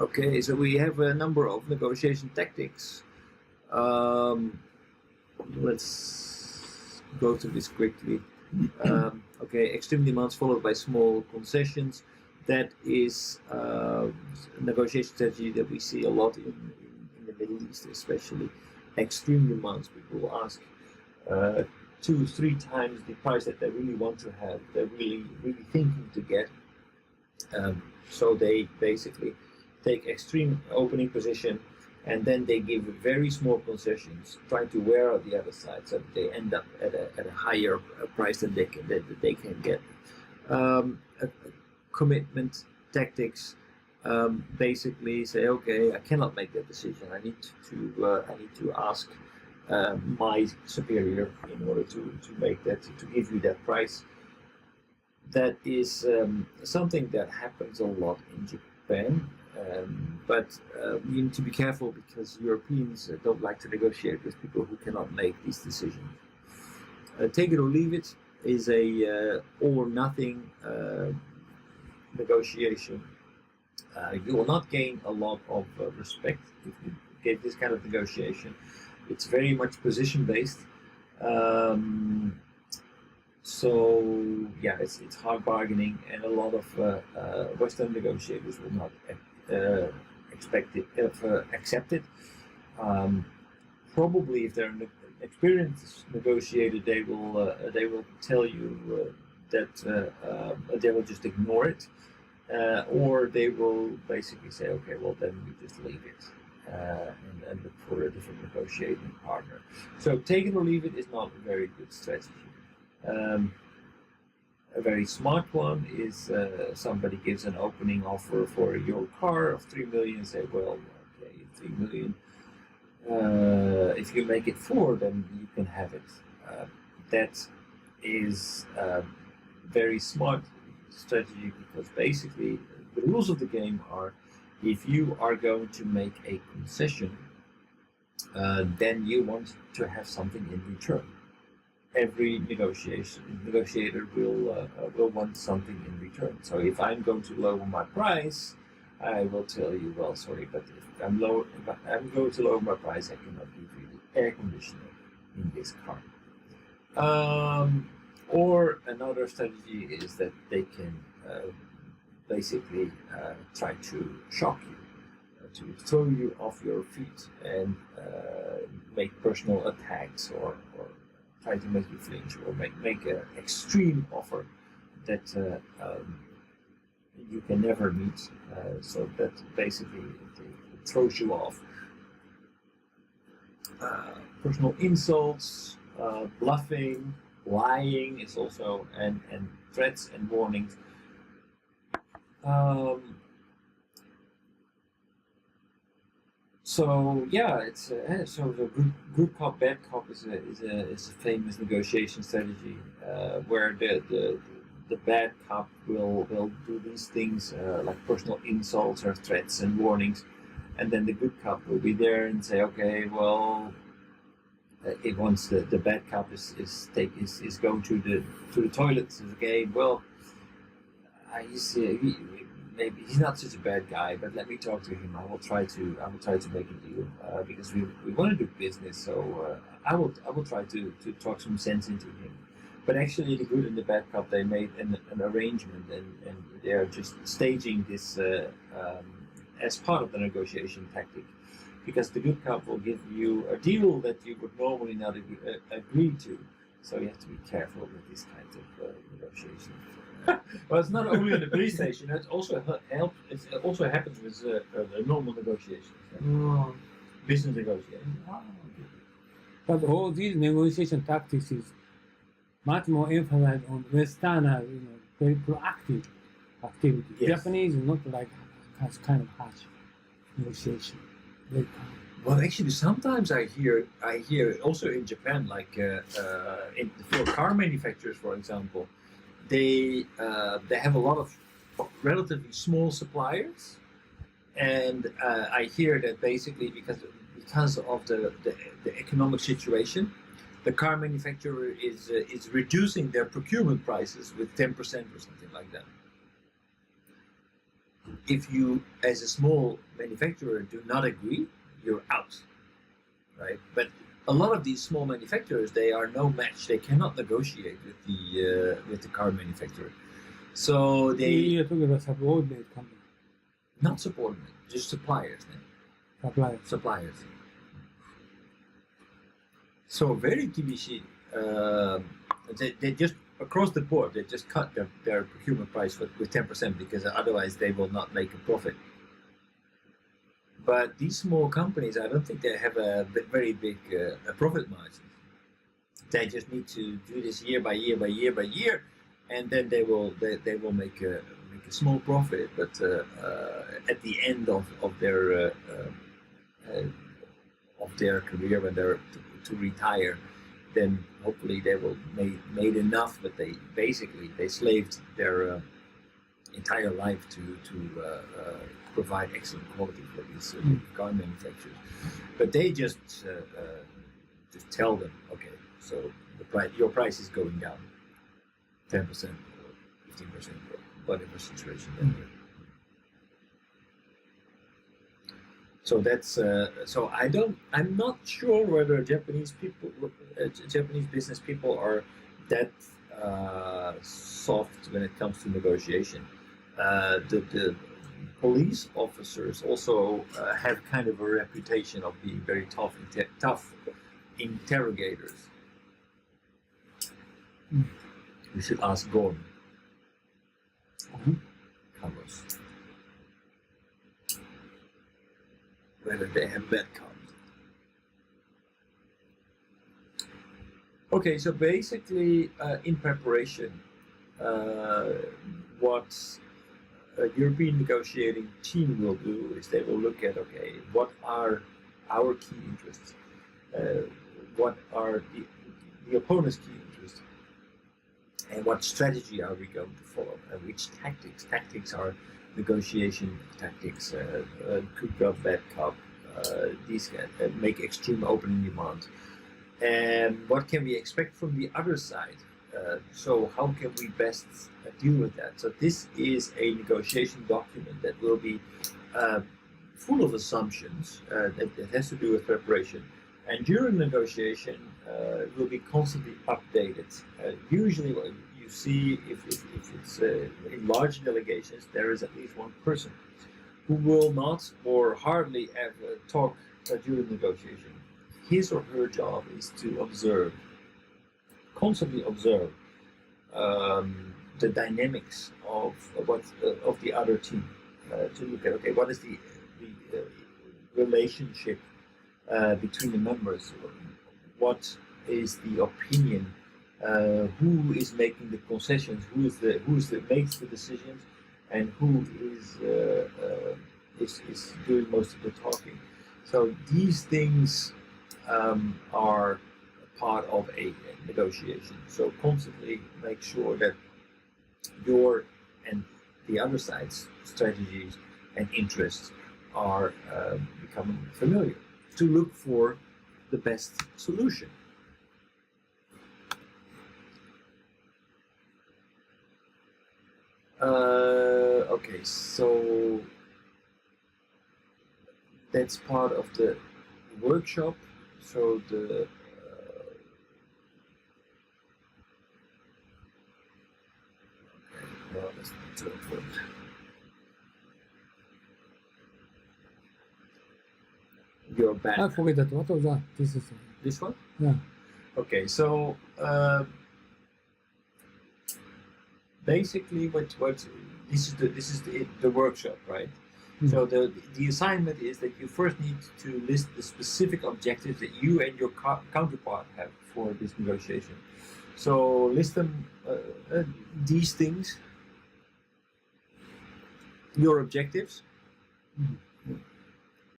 Okay, so we have a number of negotiation tactics. Let's go through this quickly. Okay, extreme demands followed by small concessions. That is a negotiation strategy that we see a lot in the Middle East, especially. Extreme demands. People will ask 2-3 times the price that they really want to have. They're really thinking to get. So they basically take extreme opening position, and then they give very small concessions, trying to wear out the other side, so that they end up at a higher price than they can get. Commitment tactics basically say, okay, I cannot make that decision. I need to ask my superior in order to make that, to give you that price. That is something that happens a lot in Japan. But you need to be careful, because Europeans don't like to negotiate with people who cannot make these decisions. Take it or leave it is a all or nothing negotiation. You will not gain a lot of respect if you get this kind of negotiation. It's very much position based. So yeah, it's hard bargaining, and a lot of Western negotiators will not accept it. Probably, if they're an experienced negotiator, they will tell you that they will just ignore it, or they will basically say, okay, well then we just leave it and look for a different negotiating partner. So take it or leave it is not a very good strategy. A very smart one is somebody gives an opening offer for your car of 3 million. Say, well, okay, 3 million. If you make it 4, then you can have it. That is a very smart strategy, because basically the rules of the game are, if you are going to make a concession, then you want to have something in return. Every negotiator will want something in return. So if I'm going to lower my price, I will tell you, well, sorry, but if I'm going to lower my price, I cannot give you the air conditioner in this car. Or another strategy is that they can basically try to shock you, to throw you off your feet, and make personal attacks, or try to make you flinch, or make an extreme offer that you can never meet, so that basically it throws you off. Personal insults, bluffing, lying is also, and threats and warnings. So yeah, it's so the good cop, bad cop is a famous negotiation strategy, where the bad cop will do these things like personal insults or threats and warnings, and then the good cop will be there and say, okay, well, it once the bad cop is going to the toilet, says, okay, well, maybe he's not such a bad guy, but let me talk to him. I will try to make a deal, because we want to do business. So I will try to talk some sense into him. But actually, the good and the bad cop, they made an arrangement, and they are just staging this as part of the negotiation tactic. Because the good cop will give you a deal that you would normally not agree to. So you have to be careful with this kind of negotiation. Well, it's not only in the police station. It also helps. It also happens with normal negotiations, business negotiations. But all these negotiation tactics is much more emphasized on Western, very proactive activity. Yes. Japanese is not like kind of harsh negotiation. Very calm. Well, actually, sometimes I hear also in Japan, like for car manufacturers, for example, they have a lot of relatively small suppliers, and I hear that basically because of the economic situation, the car manufacturer is reducing their procurement prices with 10% or something like that. if you, as a small manufacturer, do not agree, you're out, right? But a lot of these small manufacturers, they are no match. They cannot negotiate with the car manufacturer. So You're talking about subordinate company, not subordinate, just suppliers. suppliers. Suppliers. So very kibishi. They just across the board they just cut their procurement price with 10% because otherwise they will not make a profit. But these small companies, I don't think they have a very big profit margin. They just need to do this year by year by year by year, and then they will make a small profit. But at the end of their career, when they're to retire, then hopefully they will made enough. But they slaved their entire life to provide excellent quality for these car manufacturers. But they just tell them, okay, so your price is going down 10% or 15% or whatever situation they're in. So that's so I'm not sure whether Japanese business people are that soft when it comes to negotiation. The police officers also have kind of a reputation of being very tough interrogators. We should ask Gordon. Carlos. Whether they have bad cards. Okay, so basically, in preparation, what a European negotiating team will do is they will look at, okay, what are our key interests? What are the opponent's key interests? And what strategy are we going to follow? And which tactics? Tactics are negotiation tactics, good cop, bad cop, these make extreme opening demands. And what can we expect from the other side? So how can we best deal with that? So this is a negotiation document that will be full of assumptions that has to do with preparation. And during negotiation, it will be constantly updated. Usually what you see, if it's in large delegations, there is at least one person who will not or hardly ever talk during negotiation. His or her job is to observe, constantly observe the dynamics of the other team, to look at, okay, what is the relationship between the members, what is the opinion, who is making the concessions, who makes the decisions, and who is doing most of the talking. So these things are part of a negotiation. So constantly make sure that your and the other side's strategies and interests are becoming familiar, to look for the best solution. Okay, so that's part of the workshop. So the well, that's not so important. You're back. I forget that. What was that? This one? Yeah. Okay, so basically, what this is the workshop, right? Mm. So the assignment is that you first need to list the specific objectives that you and your counterpart have for this negotiation. So list them, these things, your objectives,